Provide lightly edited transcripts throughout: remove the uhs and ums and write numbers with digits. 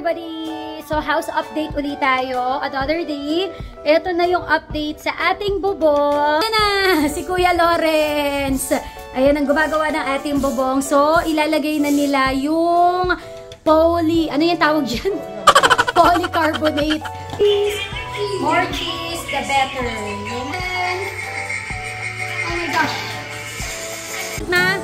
everybody! So, house update ulit tayo. Another day. Ito na yung update sa ating bubong. Ayan na! Si Kuya Lawrence. Ayan ang gumagawa ng ating bubong. So, ilalagay na nila yung ano yung tawag dyan? Polycarbonate. More cheese, the better. And, oh my gosh. Na?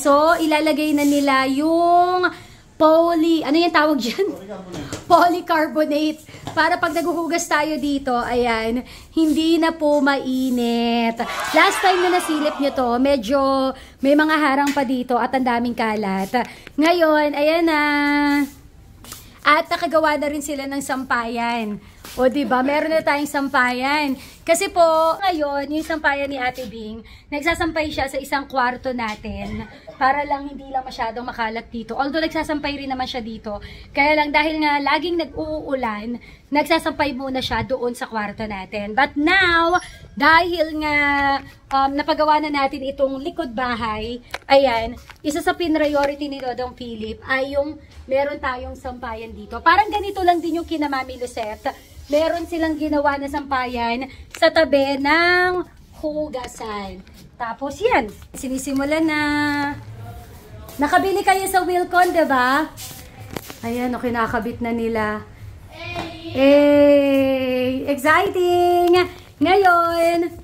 So, ilalagay na nila yung ano yung tawag dyan? Polycarbonate. Para pag naguhugas tayo dito, ayan, hindi na po mainit. Last time na nasilip nyo to, medyo may mga harang pa dito at ang daming kalat. Ngayon, ayan na. At nakagawa na rin sila ng sampayan. O diba, meron na tayong sampayan. Kasi po, ngayon, yung sampayan ni Ate Bing, nagsasampay siya sa isang kwarto natin para lang hindi lang masyadong makalat dito. Although nagsasampay rin naman siya dito. Kaya lang dahil nga laging nag-uulan, nagsasampay muna siya doon sa kwarto natin. But now, dahil nga napagawa na natin itong likod bahay, ayan, isa sa priority ni Dodong Philip ay yung meron tayong sampayan dito. Parang ganito lang din yung kina Mami Lucette. Meron silang ginawa na sampayan sa tabi ng hugasan. Tapos yan, sinisimulan na. Nakabili kayo sa Wilcon, diba? Ayan, o kinakabit na nila. Hey! Exciting! Ngayon,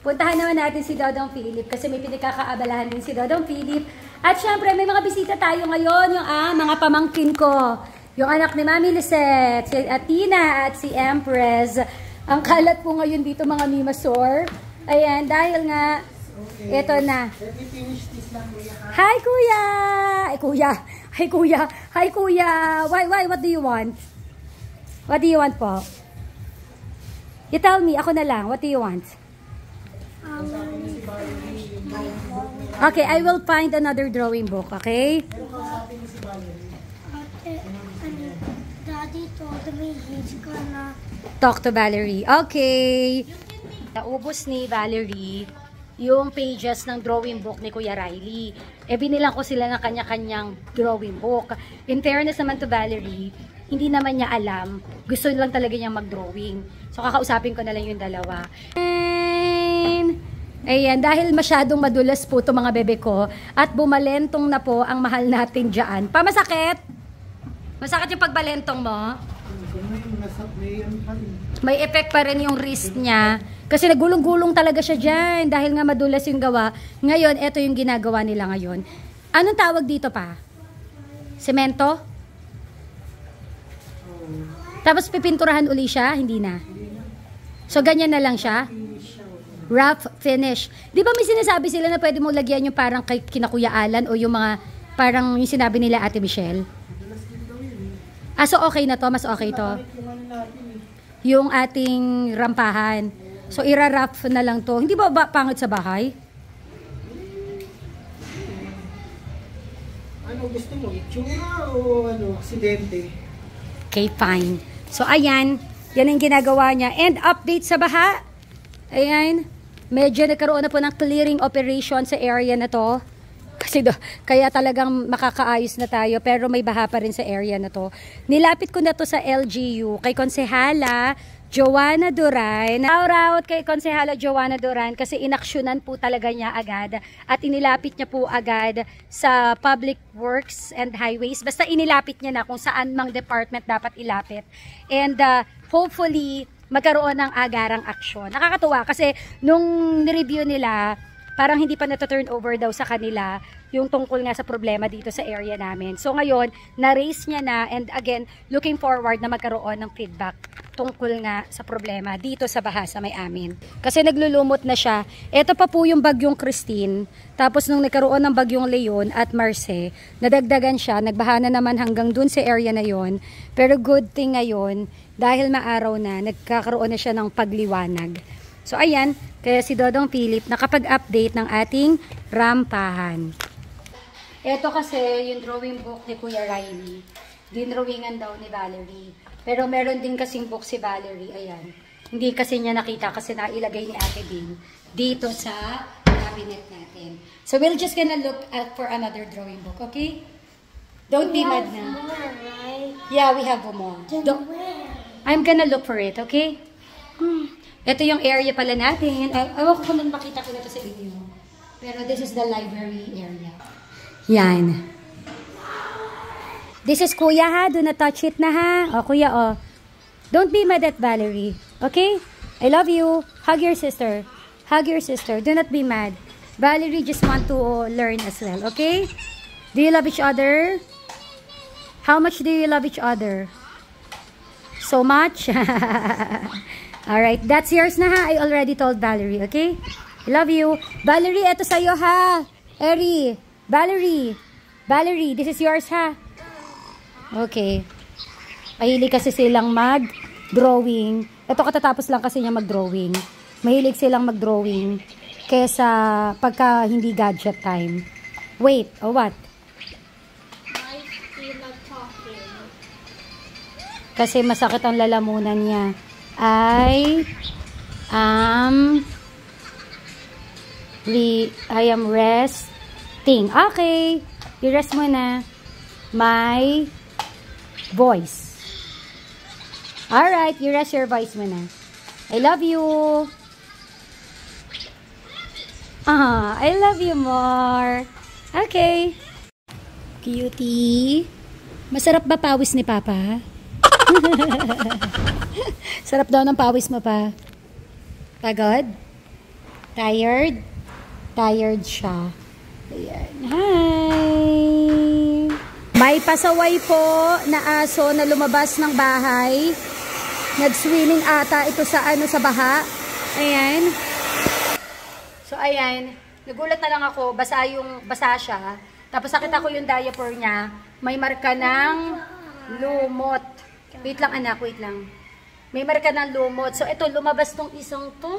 puntahan naman natin si Dodong Philip kasi may pinagkakaabalahan din si Dodong Philip. At syempre, may mga bisita tayo ngayon, yung mga pamangkin ko. Yung anak ni Mami Lisette, si Atina at si Empress. Ang kalat po ngayon dito mga Mimasor. Ayan, dahil nga, ito na. Hi, Kuya! Ay, Kuya! Hi, Kuya! Hi, Kuya! Why? What do you want? What do you want po? You tell me, ako na lang. What do you want? Okay, I will find another drawing book, okay? Daddy told me he's gonna talk to Valerie. Okay. Naubos ni Valerie yung pages ng drawing book ni Kuya Riley. Binilang ko sila ng kanya-kanyang drawing book. In fairness naman to Valerie, hindi naman niya alam. Gusto lang talaga niya mag-drawing. So, kakausapin ko na lang yung dalawa. And, ayan, dahil masyadong madulas po itong mga bebe ko at bumalentong na po ang mahal natin dyan. Pamasakit? Masakit yung pagbalentong mo? May effect pa rin yung wrist niya. Kasi nagulong-gulong talaga siya dyan dahil nga madulas yung gawa. Ngayon, ito yung ginagawa nila ngayon. Anong tawag dito pa? Semento? Tapos pipinturahan uli siya? Hindi na. So, ganyan na lang siya? Rough finish. Di ba may sinasabi sila na pwede mo lagyan yung parang kay kinakuya Alan o yung mga parang yung sinabi nila Ate Michelle? So okay na to? Mas okay to? Yung ating rampahan. So, ira-wrap na lang to. Hindi ba pangit sa bahay? Ano gusto mo? Itsura o aksidente? Okay, fine. So, ayan. Yan ang ginagawa niya. And update sa baha. Ayan. Medyo nagkaroon na po ng clearing operation sa area na to. Kasi kaya talagang makakaayos na tayo pero may baha pa rin sa area na to. Nilapit ko na to sa LGU kay Konsehala Joanna Duran. Shout kay Konsehala Joanna Duran kasi inaksyonan po talaga niya agad at inilapit niya po agad sa Public Works and Highways. Basta inilapit niya na kung saan mang department dapat ilapit. And hopefully magkaroon ng agarang aksyon. Nakakatuwa kasi nung nireview nila parang hindi pa na-turn over daw sa kanila yung tungkol nga sa problema dito sa area namin. So ngayon, na-raise niya na, and again, looking forward na magkaroon ng feedback tungkol nga sa problema dito sa baha sa may amin. Kasi naglulumot na siya. Ito pa po yung bagyong Christine. Tapos nung nagkaroon ng bagyong Leon at Marce, nadagdagan siya, nagbaha na naman hanggang dun sa area na yon. Pero good thing ngayon, dahil maaraw na, nagkakaroon na siya ng pagliwanag. So ayan, kaya si Dodong Philip nakapag-update ng ating rampahan. Ito kasi yung drawing book ni Kuya Riley. Dinrawingan daw ni Valerie. Pero meron din kasing book si Valerie. Ayan. Hindi kasi niya nakita kasi nailagay ni Ate Din dito sa cabinet natin. So we're just gonna look for another drawing book, okay? Don't be mad na. Right? Yeah, we have more. I'm gonna look for it, okay? Ito yung area pala natin. Ewan ko kung makita ko na ito sa inyo. Pero this is the library area. Yan. This is Kuya ha. Do not touch it na ha. O Kuya o. Don't be mad at Valerie. Okay? I love you. Hug your sister. Hug your sister. Do not be mad. Valerie just want to learn as well. Okay? Do you love each other? How much do you love each other? So much? Alright, that's yours na ha. I already told Valerie, okay? I love you. Valerie, eto sa'yo ha. Eri, Valerie, this is yours ha. Okay. Mahilig kasi silang mag-drawing. Ito katatapos lang kasi niya mag-drawing. Mahilig silang mag-drawing kesa pagka hindi gadget time. Wait, oh what? My feel like talking. Kasi masakit ang lalamunan niya. I am resting. Okay. I-rest mo na my voice. Alright. You rest your voice mo na. I love you. I love you more. Okay. Cutie. Masarap ba pawis ni Papa? Sarap daw ng pawis mo pa. Pagod? Tired? Tired siya. Ayan. Hi! May pasaway po na aso na lumabas ng bahay. Nag-swimming ata ito sa sa baha. Ayan. So ayan, nagulat na lang ako, basa siya. Tapos nakita ko yung diaper niya, may marka ng lumot. Wait lang anak, wait lang. May marka ng lumot. So, ito, lumabas tong isang to.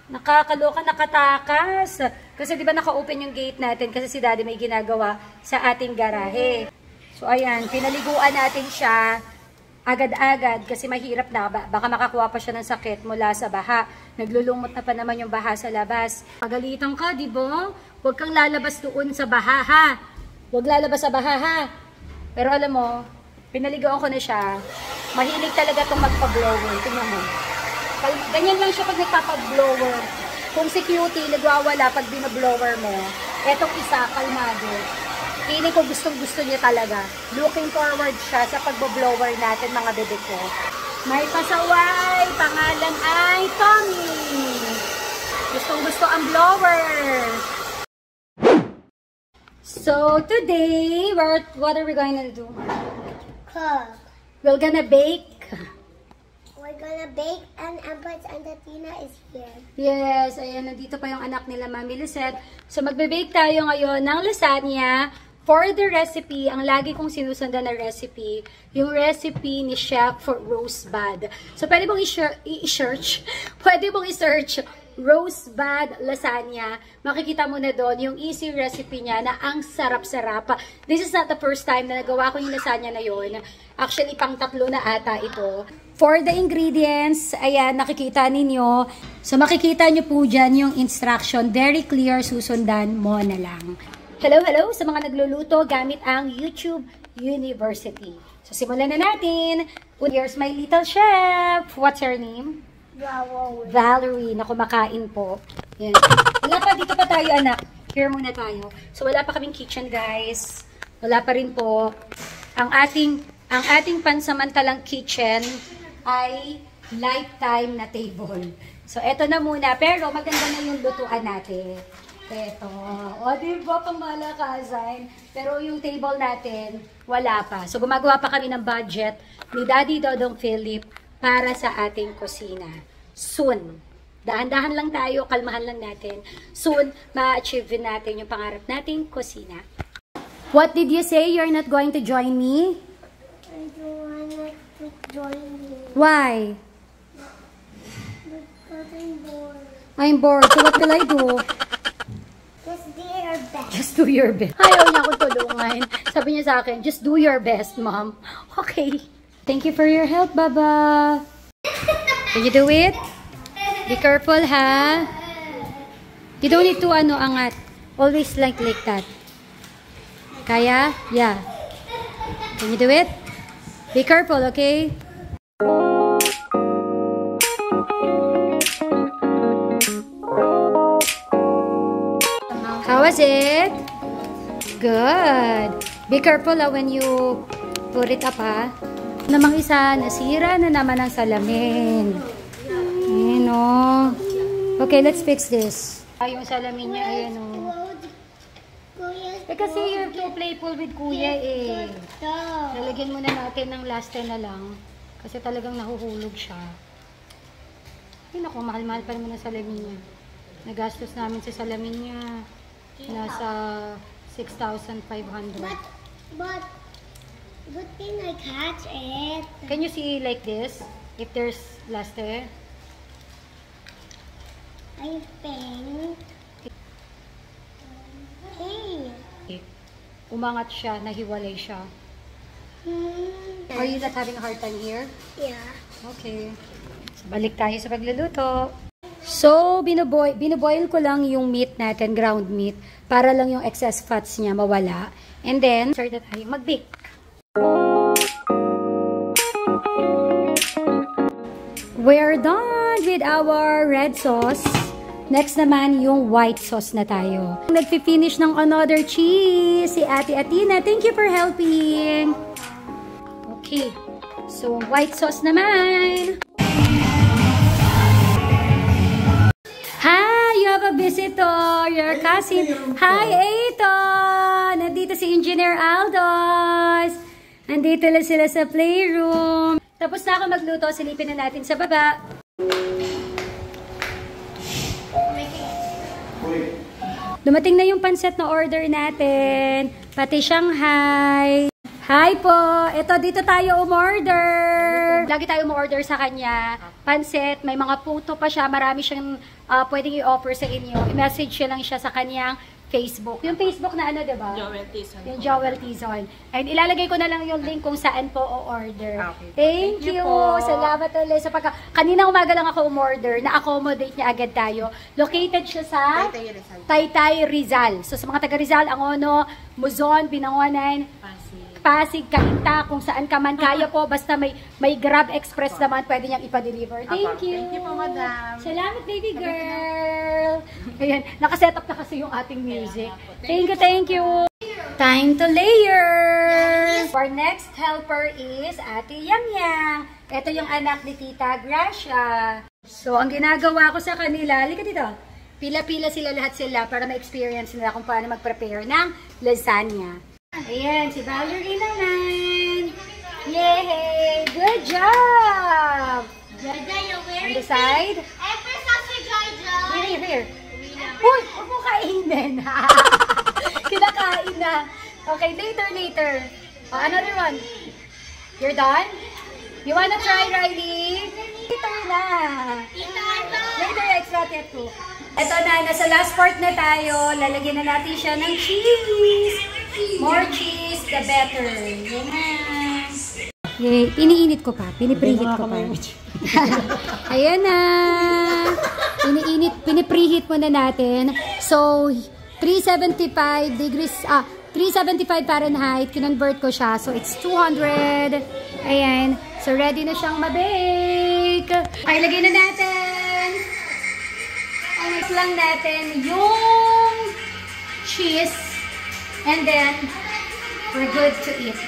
Nakakaloka, nakatakas. Kasi di ba naka-open yung gate natin kasi si Daddy may ginagawa sa ating garahe. So, ayan, pinaliguan natin siya agad-agad kasi mahirap na. Baka makakuha pa siya ng sakit mula sa baha. Naglulumot na pa naman yung baha sa labas. Pagalitan ka, di ba? Huwag kang lalabas doon sa baha, ha? Huwag lalabas sa baha, ha? Pero alam mo, pinaligawan ko na siya. Mahilig talaga itong magpa-blower. Tingnan mo. Ganyan lang siya pag nagpapa-blower. Kung si Cutie, nagwawala pag binablower mo. Etong isa, kalmado. Feeling ko gustong-gusto niya talaga. Looking forward siya sa pag-blower natin, mga bebe ko. May pasaway. Pangalan ay Tommy. Gustong-gusto ang blower. So, today, what are we going to do? Cook. We're gonna bake. We're gonna bake and Empress and Tina is here. Yes, ayan, nandito pa yung anak nila, Mami Lisette. So, magbe-bake tayo ngayon ng lasagna. For the recipe, ang lagi kong sinusundan na recipe, yung recipe ni Chef Rosebud. So, pwede mong i-search, Rosebud lasagna. Makikita mo na doon yung easy recipe niya na ang sarap-sarap. This is not the first time na nagawa ko yung lasagna na yun. Actually, pang 3 na ata ito. For the ingredients, ayan, nakikita ninyo. So, makikita nyo po dyan yung instruction. Very clear, susundan mo na lang. Hello, hello sa mga nagluluto gamit ang YouTube University. So, simulan na natin. Here's my little chef. What's her name? Valerie, na kumakain po. Yan. Wala pa, dito pa tayo anak. Here muna tayo. So, wala pa kaming kitchen guys. Wala pa rin po. Ang ating pansamantalang kitchen ay lifetime na table. So, eto na muna. Pero maganda na yung lutuan natin. Eto. O, diba, pang malakasan. Pero yung table natin, wala pa. So, gumagawa pa kami ng budget ni Daddy Dodong Philip para sa ating kusina. Soon. Dahan-dahan lang tayo, kalmahan lang natin. Soon, ma-achieve natin yung pangarap nating kusina. What did you say? You're not going to join me? I don't wanna join you. Why? Because I'm bored. I'm bored. So what will I do? Just do your best. Just do your best. Ayaw niya akong tulungan. Sabi niya sa akin, just do your best, Mom. Okay. Thank you for your help, Baba. Can you do it? Be careful, ha? You don't need to, angat. Always like that. Kaya? Yeah. Can you do it? Be careful, okay? How was it? Good. Be careful when you put it up, ha? Namang isa, nasira na naman ang salamin. Ayan, o. Okay, let's fix this. Yung salamin niya, ayan, o. Kasi you're too playful with Kuya, eh. Lalagyan muna natin ng last time na lang. Kasi talagang nahuhulog siya. Ay, naku, mahal-mahal pa naman ang salamin niya. Nagastos namin sa salamin niya. Nasa 6,500. But, good thing I catch it. Can you see like this? If there's luster? I think. Hey. Umangat siya, nahiwalay siya. Are you not having a hard time here? Yeah. Okay. So, balik tayo sa pagluluto. So, binoboil ko lang yung meat natin, ground meat, para lang yung excess fats niya mawala. And then, start na tayo mag-bake. We're done with our red sauce. Next naman, yung white sauce na tayo. Nagpi-finish ng another cheese, si Ate Atina. Thank you for helping. Okay. So, white sauce naman. Hi! You have a visitor. Your cousin. Hi, Aiton! Nandito si Engineer Aldos. Nandito lang sila sa playroom. Tapos na ako magluto. Silipin na natin sa baba. Dumating na yung pancit na order natin. Pati Shanghai. Hi po! Ito, dito tayo umorder. Lagi tayo umorder sa kanya. Pancit, may mga puto pa siya. Marami siyang pwedeng i-offer sa inyo. I-message siya lang siya sa kanyang Facebook. Yung Facebook na ano, diba? Joel Tizon. Yung Joel Tizon. And ilalagay ko na lang yung link kung saan po o-order. Okay. Thank you po. Salamat ulit sa kanina umaga lang ako umorder. Na-accommodate niya agad tayo. Located siya sa Taytay Rizal. Taytay, Rizal. So sa mga taga Rizal, Angono, Muzon, Binangonan, Pasig, Cainta, kung saan ka man kaya po, basta may Grab Express naman, pwede niyang ipa-deliver. Thank you. Thank you po, madam. Salamat, baby girl. Ayan, nakaset up na kasi yung ating music. Thank you. Time to layer. Our next helper is Ate Yang Yang. Ito yung anak ni Tita Gracia. So, ang ginagawa ko sa kanila, halika dito. Pila-pila lahat sila para ma-experience nila kung paano mag-prepare ng lasagna. Ayan, si Valerie naman. Yay! Good job! On the side. Here. Uy, huwag mo kainin. Kinakain na. Okay, later. Oh, another one. You're done? You wanna try, Riley? Later na. Later, extra tip 2. Ito na, nasa last part na tayo. Lalagyan na natin siya ng cheese. More cheese, the better. Yan. Yay, iniinit ko pa. Pinipreheat ko pa. Ayan na. Pinipreheat muna natin. So, 375 degrees, 375 Fahrenheit. Kinonvert ko siya. So, it's 200. Ayan. So, ready na siyang mabake. Okay, lagay na natin. Mix lang natin yung cheese. And then, we're good to eat.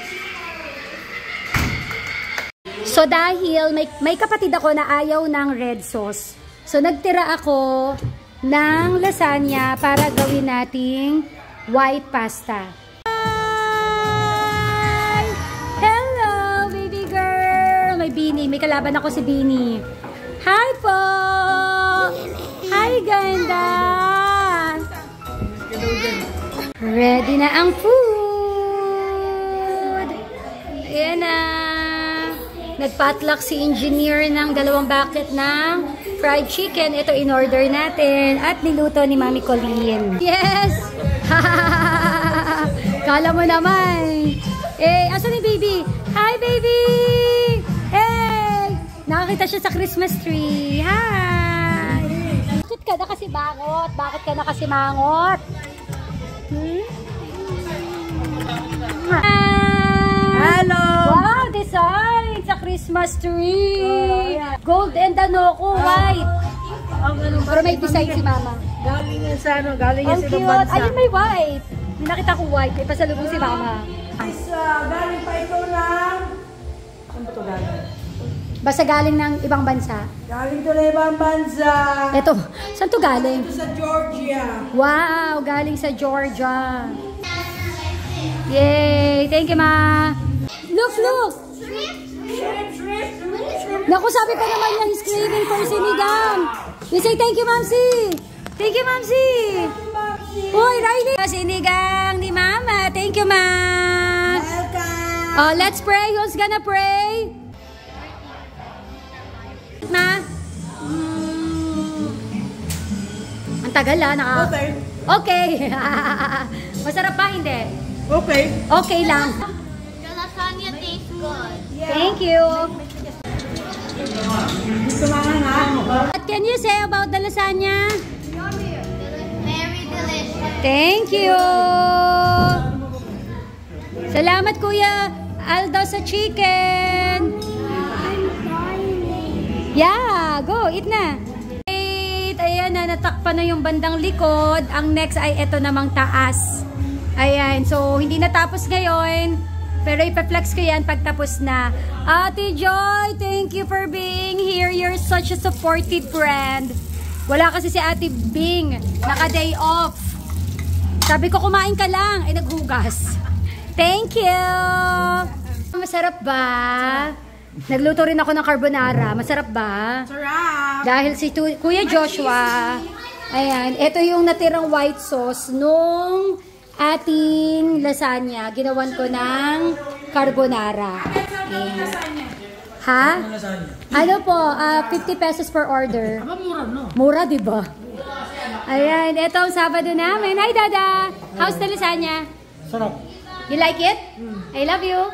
So, dahil may kapatid ako na ayaw ng red sauce. So, nagtira ako ng lasagna para gawin nating white pasta. Hi! Hello, baby girl! May Beanie. May kalaban ako si Beanie. Hi po! Hi, ganda! Ready na ang food! Ayan na! Nagpatlock si engineer ng 2 bucket ng fried chicken. Ito in-order natin. At niluto ni Mami Colleen. Yes! Kala mo naman. Eh, asan ni baby? Hi, baby! Hey! Nakakita siya sa Christmas tree. Hi! Bakit ka na kasi bangot? Bakit ka na kasi mangot? Hello! Wow, design sa Christmas tree. Gold and white. Pero may design si Mama. Galing yan sa ano, galing yan Ang sa cute. ibang bansa. Ayun, may white. May nakita ko white. May pasalubong si Mama. Galing pa ito ng... Saan ba ito galing? Basta galing ng ibang bansa. Galing ito ng ibang bansa. Eto, saan to galing? Ito sa Georgia. Wow, galing sa Georgia. Yay! Thank you, Ma. Look, look! Naku, sabi pa naman niya, he's craving for sinigang. You say thank you, Mamsi. Thank you, Mamsi. Uy, Riley. Sinigang ni Mama. Thank you, Ma. Welcome. Oh, let's pray. Who's gonna pray? Ma? Ang tagal ah. Okay. Okay. Masarap pa, hindi? Okay. Okay lang. The lasagna tastes good. Thank you. Gusto mga nga. What can you say about the lasagna? Very delicious. Thank you. Salamat, Kuya Aldo, sa chicken. Yeah, go, eat na. Wait, ayan na, natakpan na yung bandang likod. Ang next ay ito namang taas. Ayan, so hindi natapos ngayon. Pero ipa-flex ko yan pagtapos na. Ate Joy, thank you for being here. You're such a supportive friend. Wala kasi si Ate Bing. Naka-day off. Sabi ko, kumain ka lang. Ay, naghugas. Thank you. Masarap ba? Nagluto rin ako ng carbonara. Masarap ba? Sarap. Dahil si Kuya Joshua, ayan, ito yung natirang white sauce nung ating lasagna. Ginawan ko ng carbonara. Ayan. Ha? Ano po? 50 pesos per order. Mura, no? Mura, diba? Ayan, ito ang Sabado namin. Hi, Dada! How's the lasagna? Sarap. You like it? I love you.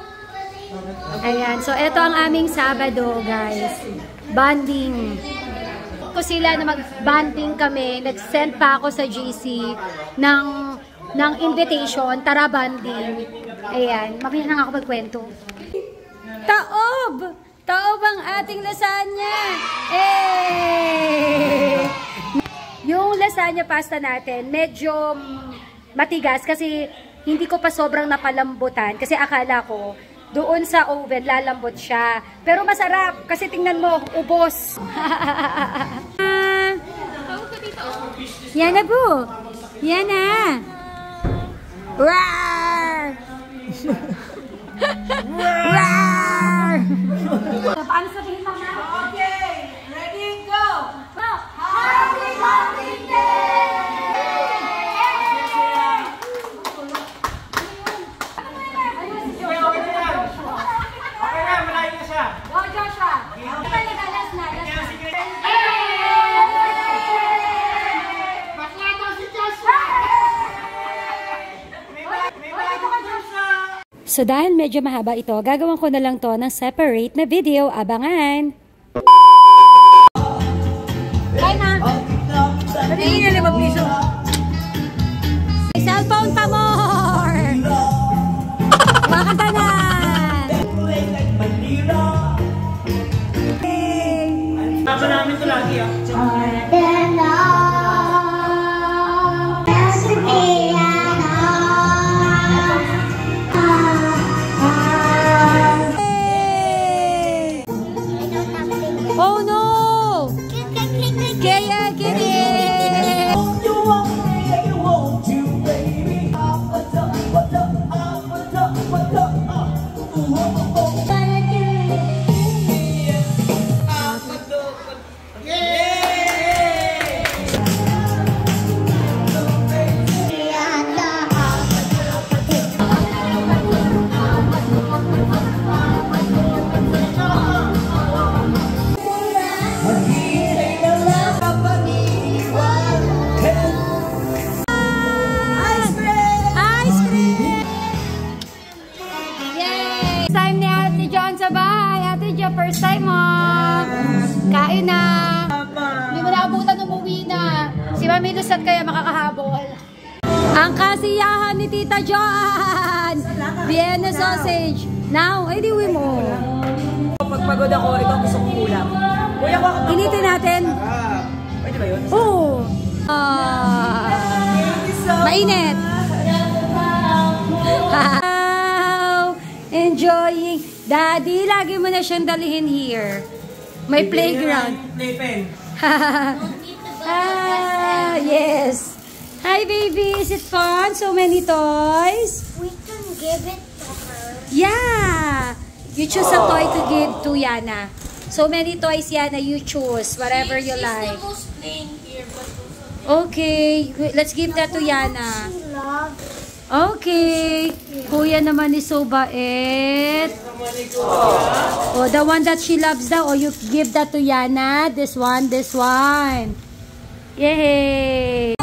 Ayan, so ito ang aming Sabado, guys. Bonding. Ko sila na mag-bonding kami. Nag-send pa ako sa GC ng invitation, tara bonding. Ayan, mamaya na nga ako magkwento. Taob! Taob ang ating lasagna! Eh! Yung lasagna pasta natin, medyo matigas kasi hindi ko pa sobrang napalambutan. Kasi akala ko, doon sa oven, lalambot siya. Pero masarap kasi tingnan mo, ubos. Yan na po. Yan na. Rawr! Rawr! Paano sabihin mo na? Okay. Ready, go. Happy Bonding Day! Go, Joshua! Last na. So dahil medyo mahaba ito, gagawin ko na lang to ng separate na video. Abangan! Bye na! Tingin na 5 piso. May cellphone pa more! Makanta na! Baka namin ito lagi ah. Oh no! Kaya, kiri! First time mo. Kain na. Hindi mo naabutan, umuwi na. Si Mami Luz at kaya makakahabol. Ang kasiyahan ni Tita Joan. Vienna sausage. Now, ay diwi mo. Pag pagod ako, ito ang gusto kong ulam. Kuya ko ako. Initin natin. Pwede ba yun? Oo. Mainit. Wow. Enjoying. Daddy, lagi mo na siyang dalihin here. May playground. Playpen. Yes. Hi, baby. Is it fun? So many toys? We can give it to her. Yeah. You choose a toy to give to Yana. So many toys, Yana. You choose whatever you like. She's the most plain here, but Okay. Let's give that to Yana. she loves. Okay. Kuya naman is so bait. Oh, the one that she loves daw. Oh, you give that to Yana. This one, this one. Yay!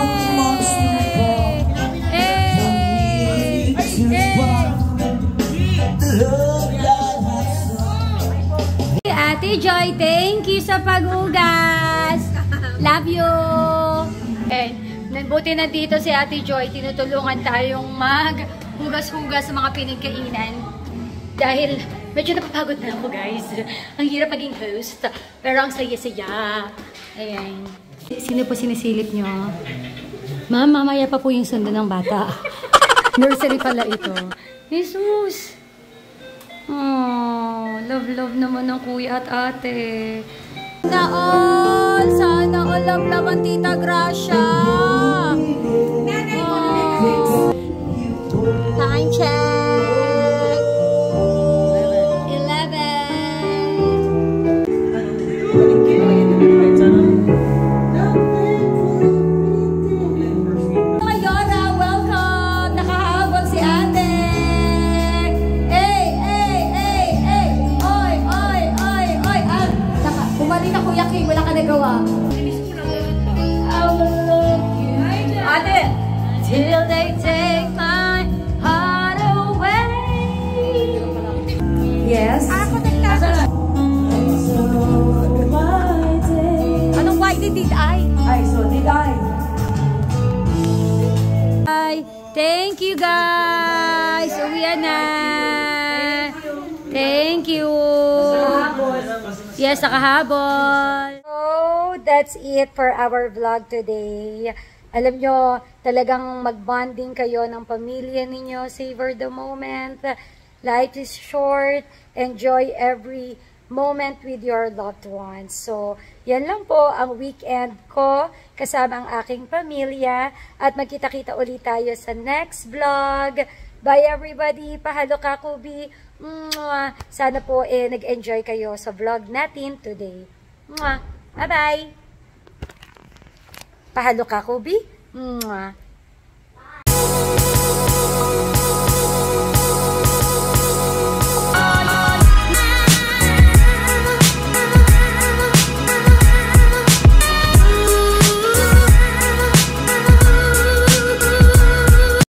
Ate Joy, thank you sa paghugas. Love you. Buti na dito si Ate Joy, tinutulungan tayong maghugas-hugas sa mga pinagkainan. Dahil medyo napapagod na ako, guys. Ang hirap maging host, pero ang saya-saya. Ayan. Sino po sinisilip nyo? Ma'am, mamaya pa po yung sundo ng bata. Nursery pala ito. Jesus! Oh, love naman ng kuya at ate. Sana all love ang Tita Gracia. Time check. 11. Mayora, welcome. Nakahabol si ate. Bumalik na Kuya King, wala ka nagawa. I will love you. Ate! Till they take my heart away. Yes? Anong why did I? Ay, so did I. Thank you guys. Uwian na. Thank you. Yes, nakahabol. So, that's it for our vlog today. Alam nyo, talagang mag-bonding kayo ng pamilya ninyo. Savor the moment. Life is short. Enjoy every moment with your loved ones. So, yan lang po ang weekend ko kasama ang aking pamilya. At magkita-kita ulit tayo sa next vlog. Bye everybody. Pahalo ka, Kubi. Sana po nag-enjoy kayo sa vlog natin today. Bye-bye. Pahalo ka, Kubi.